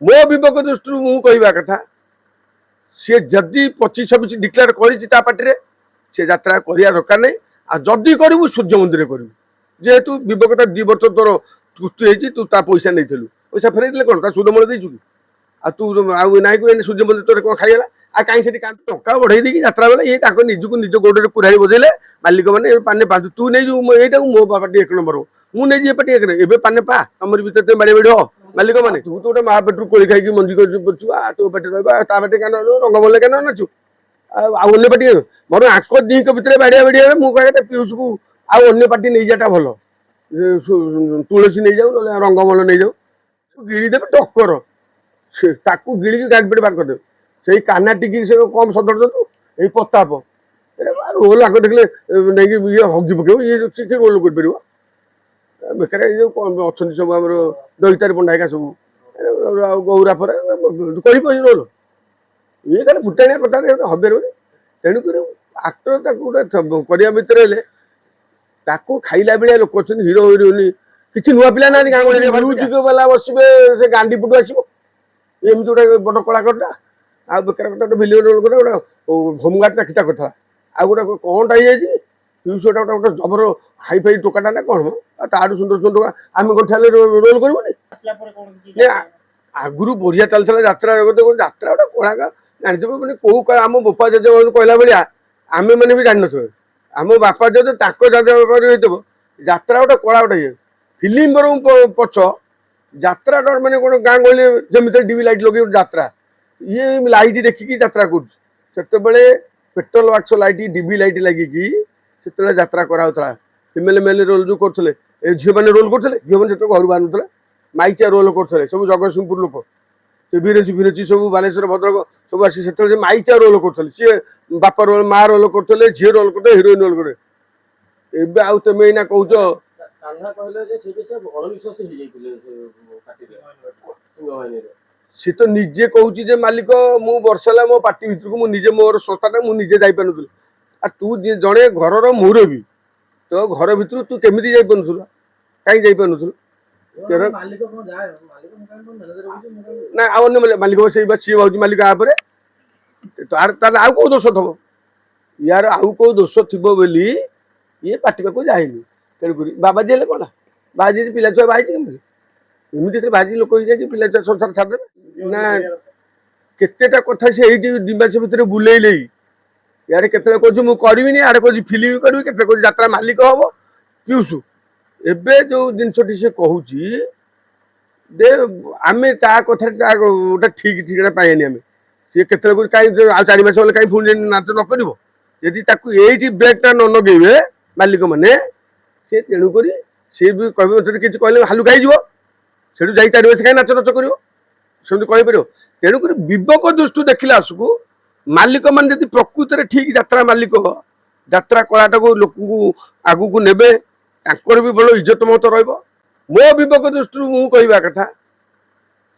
मो विवेक दृष्टि मु कहवा कथा सी जदि 25-26 डिक्लेयर कर पार्टी से यात्रा करवा दरकार नहीं आ जदि करू सूर्य मंदिर करू जेहेतु विवेकता 2 वर्ष तोर त्रुटि होती तू ता पैसा नहीं पैसा फेर कौन ता सुदमूल देचु कि आ तू नाई को सूर्य मंदिर तोर कौन खाईगला आ कहीं से टंका बढ़े दी यात्रा बेले ये निजक निज गोड़े पुरारी बजेले मालिक मैंने पाने पाँच तू नहीं यहीटा मो पार्टी 1 नंबर मुझे पार्टी 1 नंबर पाने पा तुम भर बाड़ी बाड़ी हो मालिक मैंने तू तो गोटे महापेट्रोल कोड़ी खाई मंजी कर तू पार्टी रहा पार्टी क्या रंगमल्ल क्या नाचु आने पार्टी मोर आंक दिक भितर बाड़िया बाड़िया मुझे पीयूष को आने पार्टी नहीं जाटा भल तुलसी नहीं जाऊ ना रंगमल्ल नहीं जाऊ गिड़ीदेवे टक्कर ताकू गिड़ी गाड़ी पेट बाहर करदे से काना टिकी से कम सदर दू ये प्रताप रोल आग देखले नहीं ये हगी पकेब ये रोल कर बेकार जो अच्छा सब आम दईतार पंडा सब गौरा फर कर रोल ये क्या फुटाणिया कथा हबे तेणुक आक्टर गोटे भितर खाइला बेलिया लोक अच्छा हिरो हिरोइन किसी नुआ पिला ना गाँव म्यूजिक वाला बसवे से गांडी पुटू आसो एमती गोटे बड़ कलाकार आ बेकार गोटे भिलियन रोल गोटे होमगार्ड चाकिटा कथा आ गोटे कौनटा हो पीयूष गोटे जबर हाई फाई टोकाटा ना कौन तार सुंदर सुंदर आम गोठे रोल कर आगुरी बढ़िया चलता यात्रा जगत यात्रा गोटे कलाकार जानते मैंने कौ काल आम बापा जज कहला भाया आम मैंने भी जान थे आम बापा जज जज यात्रा गोटे कला गोटे ये फिल्म बर पछ यात्रा मैंने कौन गाँ गहली जमी डीवी लाइट लगे यात्रा ये लाइट देखिकी यात्रा करते पेट्रोल वाक्स लाइट डीवी लाइट लगिकी से यात्रा कराला फिमेल मेल रोल जो करते झील मैंने रोल करते झील मैंने घर बाहर माइचिया रोल करते सब जगतसिंहपुर लोक से बिरंची फिरंची सब बालेश्वर भद्रक सब आसी से माइचिया रोल करते सी बापा रोल माँ रोल करते झी रोल करते हिरोइन रोल करे एवं आउ तुम ना कौच सी तो निजे कहूँ मालिक मु वर्षला मो पार्टी भितर को मुझे मोर संस्थाटा मुझे जापार आ तू जड़े घर मुरबी तो घर भर तू केमी जापार कहीं जापार ना अन्य मालिक सी भाई मालिक आप तार आउ कौ दोष थब यार आउ कौ दोष थी बोली ये पार्टी पाक जाएनि तेणुक बाबाजी हेल्ले कौन बाबाजी पिला छुआ बाहर एमती बाजी लोक पिला छुआ संसार छाड़देवे ना केतेटा कथा से दिमास भितर बुलेले यार केते कह मुझे आड़े कह फिल्म करी के यात्रा मालिक हम पीयूष एबे जो जिनसटी से कहूँ दे आम ता कथा गोटे ठीक ठिकाना पाएनि आम सी के कहीं 4 मास गले कहीं पुणी नाच न कर ये ब्रेकटा न लगे मालिक मैंने सी तेणुक सी भी कहे किसी कहले हालुका हो 4 मास कहीं नाच नाच कर कहीपर तेणुक विवेक दृष्टि देखला आसकू मालिक मैंने जब प्रकृत में ठीक यात्रा मालिक यात्रा कलाटा को लोक आगू को नेबे भी बड़ इज्जत मत रहा मो विवेक दृष्टि मु कहवा कथा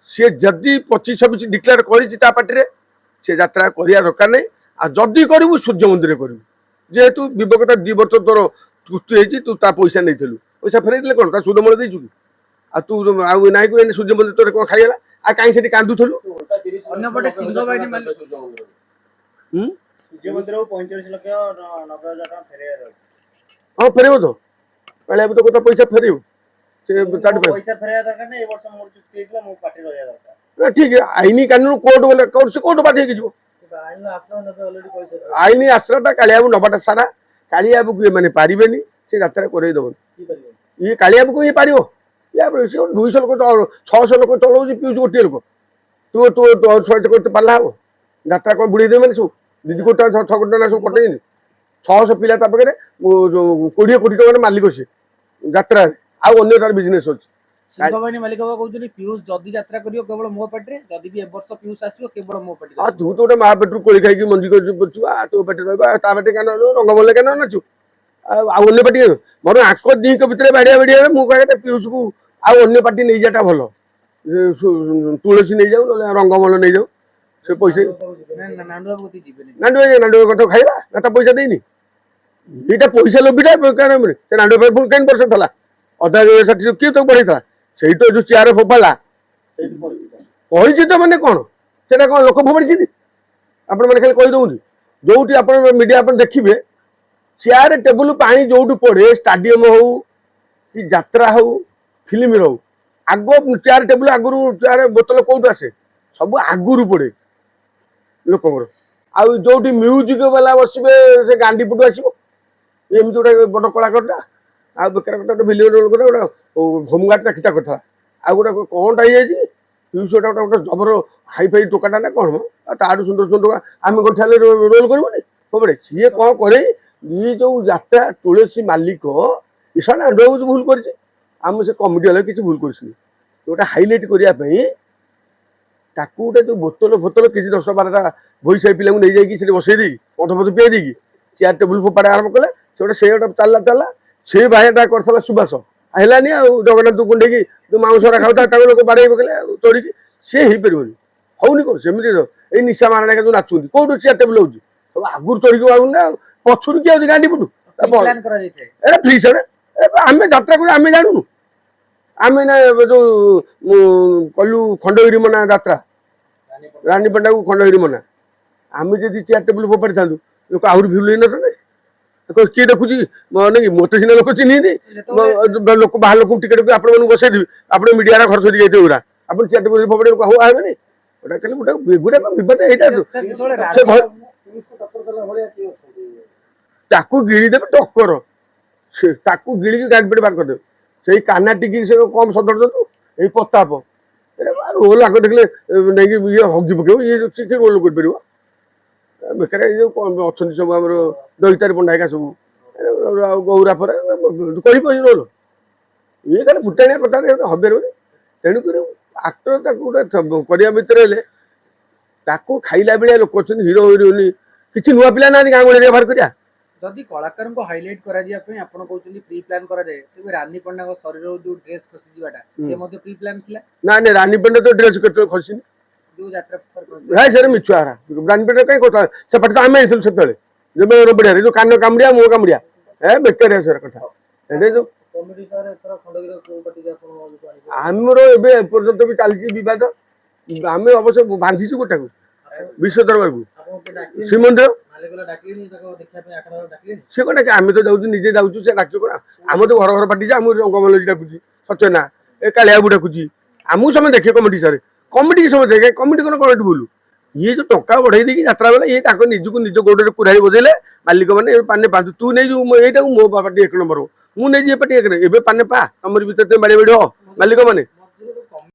सी जदि 25-26 डिक्लेयर कर पार्टी से यात्रा करवा दरकार नहीं आ जदि करू सूर्य मंदिर करू जेहेतु विवेकता 2 वर्ष तोर त्रुटि होती तू ता पैसा नहीं पैसा फेर कौन ता सुदमूल देचु कि आ तू नाई को सूर्य मंदिर तोर कौन खाईगला आ कहीं से कांदुलु हाँ फेर तो कल तो कत पैसा फेर ठीक है आईनी कानून कोर्ट गले कोर्ट बाध्य हो आईनी आश्रयटा कालियाबू नबाटा सारा कालियाबू को ये पारे से यात्रा करदेव ये कालियाबू को ये पार 200 लोक 600 लोक चलाऊ पीयूष गोटे लोक तू तू करते पाला हम यात्रा कौन बुड़े देवे सब 2 कोटी 6 कोटी टका सब कटे 600 पिला पाखे 20 कोटी टका मालिक सी यात्रा आउ अन्य तार बिजनेस अच्छी सिंहवाहिनी मालिक बाबा कहते पीयूष जदि यात्रा करियो केवल मो पार्टी जदि भी ए वर्ष पीयूष आसीयो केवल मो पार्टी आ तू तो गोटे महापेट्रोल कोड़ी खाई मंजी कर तो पार्टी रहा पार्टी क्या रंगमल्ल क्या नाचु अन्य पार्टी मोर आंक दिक भितर बाड़िया बाड़िया मुझे पीयूष को अन्य पार्टी नहीं जाटा भल तुलसी नहीं जाऊ ना रंगमल्ल नहीं जाऊ से पैसा नांडू कट खाइला ना पैसा देनी ये पैसा लोभीटा नांडू पुणी कहीं परसेंट था अधा किए तो बढ़ी था से तो जो चेयर फोपाला କହିଛି ତ ମାନେ କ'ଣ ସେଟା କ'ଣ ଲୋକ ଫୋପାଡ଼ିଛନ୍ତି ଆପଣମାନେ ଖାଲି କହିଦେଉଛନ୍ତି ଯୋଉଠି ଆପଣ ମିଡ଼ିଆ ଆପଣ ଦେଖିବେ ଚେୟାର ଟେବୁଲ ପାଣି ଯୋଉଠି ପଡ଼େ ଷ୍ଟାଡିୟମ ହଉ କି ଯାତ୍ରା ହଉ ଫିଲ୍ମର ହଉ ଆଗ ଚେୟାର ଟେବୁଲ ଆଗରୁ ଚେୟାର ବୋତଲ କୋଉଠୁ ଆସେ ସବୁ ଆଗରୁ ପଡ଼େ ଲୋକଙ୍କର ଆଉ ଯୋଉଠି ମ୍ୟୁଜିକ ବାଲା ବସିବେ ସେ ଗାଣ୍ଡି ପଟୁ ଆସିବ ଏମିତି ଗୋଟେ ବଡ଼ କଳାକାରଟା ଆଉ ବେକାର ଗୋଟେ ଭିଲିୟନ ଲୋକଟା ଗୋଟେ ହୋମଗାର୍ଡ ଚାକିଟା କରିଥିଲା ଆଉ ଗୋଟେ କ'ଣଟା ହେଇଯାଇଛି ପିୟୁଷଟା ଗୋଟେ ଜବର ହାଇଫାଇ ଟୋକାଟା ନା କ'ଣ ଆଉ ତାଠୁ ସୁନ୍ଦର ସୁନ୍ଦର ଆମେ କ'ଣ ଠାଲେ ରୋଲ କରିବୁନି କବରେ ସିଏ କ'ଣ କରେ ଇଏ ଯୋଉ ଯାତ୍ରା ତୁଳସୀ ମାଲିକ ଇଶାନ ଆଣ୍ଡବାବୁ ଭୁଲ କରିଛି ଆମେ ସେ କମିଟି ବାଲା କିଛି ଭୁଲ କରିଛିନି ଗୋଟେ ହାଇଲାଇଟ୍ କରିବା ପାଇଁ ତାକୁ ଗୋଟେ ଯୋଉ ବୋତଲ ଫୋତଲ କିଛି 10-12ଟା ଭୋଇ ସାହି ପିଲାଙ୍କୁ ନେଇଯାଇକି ସେଠି ବସେଇ ଦେଇକି ମଦ ଫଦ ପିଆଇ ଦେଇକି ଚେୟାର ଟେବୁଲ ଫୋପାଡ଼ା ଆରମ୍ଭ କଲେ ସେ ଗୋଟେ ଚାଲିଲା ସେ ଭାଇଟା କରିଥିଲା ସୁବାସ ହେଲାନି ଆଉ ଜଗନ୍ନାଥକୁ କୁଣ୍ଡେଇକି ଯୋଉ ମାଉଁସରା ଖାଉଥିଲା ତାକୁ ଲୋକ ବାଡ଼େଇ ପକେଇଲେ ଆଉ ଚୋରିକି ସିଏ ହେଇପାରିବନି ହଉନି କ'ଣ ସେମିତି ଏଇ ନିଶା ମାରଣା ଯୋଉ ନାଚୁଛନ୍ତି କୋଉଠୁ ଚେୟାର ଟେବୁଲ ହଉଛି ସବୁ ଆଗରୁ ଚୋରିକି ବାଗୁନି ନା ପଛରୁ କିଏ ହଉଛି ଗାଣ୍ଡି ପଟୁ ପ୍ଲାନ୍ କରାଯାଇଥାଏ ଏରା ଫ୍ରି ସେଡ୍ ଆମେ ଯାତ୍ରା କରୁ ଆମେ ଜାଣୁନୁ ଆମେ ନା ଯୋଉ କଲୁ ଖଣ୍ଡଗିରି ମନା ଯାତ୍ରା ରାନୀ ପଣ୍ଡାକୁ ଖଣ୍ଡଗିରି ମନା ଆମେ ଯଦି ଚେୟାର ଟେବୁଲ ଫୋପାଡ଼ିଥାନ୍ତୁ ଲୋକ ଆହୁରି ଭିଡ଼ ହେଇନଥାନ୍ତେ କିଏ ଦେଖୁଛି ନାଇଁ ମତେ ସିନା ଲୋକ ଚିହ୍ନିନ୍ତି ଲୋକ ବାହାର ଲୋକଙ୍କୁ ଟିକେଟ ଆପଣମାନଙ୍କୁ ବସେଇଦେବି ଆପଣ ମିଡ଼ିଆରେ ଖର୍ଚ୍ଚ କରି ଯାଇଥିବେ ଗୁଡ଼ା ଆପଣ ଚେୟାର ଟେବୁଲ ଫୋପାଡ଼ି ହଉ ହେବେନି ଗୋଟା ଖାଲି ଗୋଟେ ବିବାଦ ଏଇଟା ତାକୁ ଗିଳି ଦେବେ ଟକ୍କର ତାକୁ ଗିଳିକି ଗାଡ଼ି ପେଟ ବାହାର କରିଦେବେ ସେଇ କାନା ଟିକି ସେ କମ୍ ସଦର୍ଯ୍ୟନ୍ତୁ ଏଇ ପ୍ରତାପ ରୋଲ ଆଗ ଦେଖିଲେ ନେଇକି ଇଏ ହଗି ପକେଇବ ଇଏ କିଏ ରୋଲ କରିପାରିବ ବେକାର ଏଇ ଯୋଉ ଅଛନ୍ତି ସବୁ ଆମର ଦଇତାରୀ ପଣ୍ଡା ଏକା ସବୁ ଆଉ ଗୌରା ପରେ କରିପାରିବ ରୋଲ ଇଏ ଖାଲି ଫୁଟାଣିଆ କଥା ହବେର ତେଣୁକରି ଆକ୍ଟର ତାକୁ ଗୋଟେ କରିବା ଭିତରେ ହେଲେ ତାକୁ ଖାଇଲା ଭଳିଆ ଲୋକ ଅଛନ୍ତି ହିରୋ ହିରୋଇନ କିଛି ନୂଆ ପିଲା ନାହାନ୍ତି ଗାଁ ଗହଳିରେ ବାହାର କରିବା ଯଦି କଳାକାରଙ୍କୁ ହାଇଲାଇଟ୍ କରାଯିବା ପାଇଁ ଆପଣ କହୁଛନ୍ତି ପ୍ରି ପ୍ଲାନ୍ କରାଯାଏ ତେବେ ରାନୀ ପଣ୍ଡାଙ୍କ ଶରୀରରୁ ଯୋଉ ଡ୍ରେସ୍ ଖସି ଯିବାଟା ସେ ମଧ୍ୟ ପ୍ରି ପ୍ଲାନ୍ ଥିଲା ନା ରାନୀ ପଣ୍ଡା ତ ଡ୍ରେସ୍ କେତେବେଳେ ଖସିନି ଯୋଉ ଯାତ୍ରା ଭାଇ ସେଟା ମିଛୁଆ ରାନୀ ପଣ୍ଡା କାହିଁ କଥା ସେପଟେ ତ ଆମେ ହେଇଥିଲୁ ସେତେବେଳେ ଯେବେ ବଢିଆରେ ଯୋଉ କାନ କାମୁଡ଼ିଆ ମୁହଁ କାମୁଡ଼ିଆ ବେକାରିଆ ସେ କଥା ଏଠି ଯୋଉ ଆମର ଏବେ ଏପର୍ଯ୍ୟନ୍ତ ବି ଚାଲିଛି ବିବାଦ ଆମେ ଅବଶ୍ୟ ବାନ୍ଧିଛୁ ଗୋଟାକୁ ବିଶ୍ୱ ଦରବାରକୁ ଶ୍ରୀମନ୍ଦିର ସେ କ'ଣ ଡାକେ ଆମେ ତ ଯାଉଛୁ ନିଜେ ଯାଉଛୁ ସେ ଡାକିବ କ'ଣ ଆମେ ତ ଘର ପାଟିଛି ଆମକୁ ରଙ୍ଗମଲଜି ଡାକୁଛି ସଚେନା ଏ କାଳିଆବୁ ଡାକୁଛି ଆମକୁ ସମୟ ଦେଖେ କମିଟି ସାରେ କମିଟି ସମୟ ଦେଖେ କମିଟି କ'ଣ ଏଠି ଭୁଲ ଇଏ ଯୋଉ ଟଙ୍କା ବଢେଇ ଦେଇକି ଯାତ୍ରା ବେଳେ ଇଏ ତାଙ୍କ ନିଜକୁ ନିଜ ଗୋଡ଼ରେ ପୁରାଇ ବଜେଇଲେ ମାଲିକ ମାନେ ପାନେ ପାଞ୍ଚ ତୁ ନେଇଯିବୁ ଏଇଟାକୁ ମୋ ପାର୍ଟି 1 ନମ୍ବର ମୁଁ ନେଇଯିବି ଏ ପାର୍ଟି 1 ଏବେ ପାନେ ପା ତମରି ଭିତରେ ବାଡ଼ି ବାଡ଼ି ହ ମାଲିକ ମାନେ